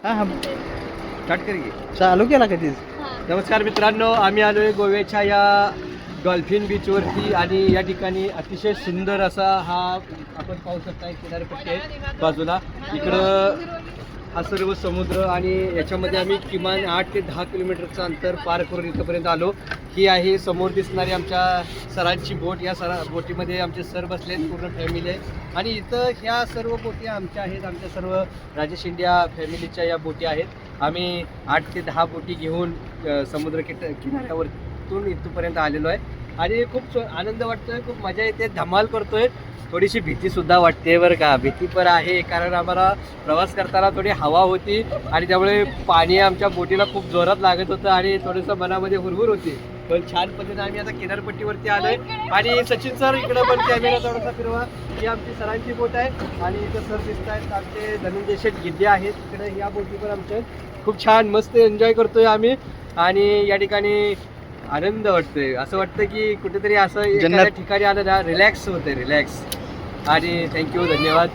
हा हा स्टार्ट कर की. चालू केला कधीच. नमस्कार मित्रांनो, आम्ही आलोय गोव्याच्या या डॉल्फिन बीचवरती आणि या ठिकाणी अतिशय सुंदर असा हा आपण पाहू शकता किनारपट्टी आहे बाजूला. इकडं हा सर्व समुद्र आणि याच्यामध्ये आम्ही किमान 8 ते 10 किलोमीटरचं अंतर पार करून इथंपर्यंत आलो. ही आहे समोर दिसणारी आमच्या सरांची बोट. या बोटीमध्ये आमचे सर बसलेत, पूर्ण फॅमिली आहे. आणि इथं ह्या सर्व बोटी आमच्या आहेत, आमच्या सर्व राजेश इंडिया फॅमिलीच्या या बोटी आहेत. आम्ही 8 ते 10 बोटी घेऊन समुद्र किनाऱ्यावरतून इथपर्यंत आलेलो आहे आणि खूप आनंद वाटतोय, खूप मजा येते, धमाल करतोय. थोडीशी भीतीसुद्धा वाटते बरं का. भीती पण आहे कारण आम्हाला प्रवास करताना थोडी हवा होती आणि त्यामुळे पाणी आमच्या बोटीला खूप जोरात लागत होतं आणि थोडंसं मनामध्ये हुरहुर होती. पण छान पद्धतीने आम्ही आता किनारपट्टीवरती आलोय आणि सचिन सर इकडे पण कॅमेरा थोडासा फिरवा. ही आमची सरांची बोट आहे आणि इथं सर दिसत आहेत आमचे धनंजय शेठ गिद्दे आहेत. इकडे या बोटी पण आमच्या खूप छान मस्त एन्जॉय करतोय आम्ही आणि या ठिकाणी आनंद वाटतोय. असं वाटतं की कुठेतरी असं एखाद्या ठिकाणी आलं ना, रिलॅक्स होतंय, रिलॅक्स. आणि थँक्यू, धन्यवाद.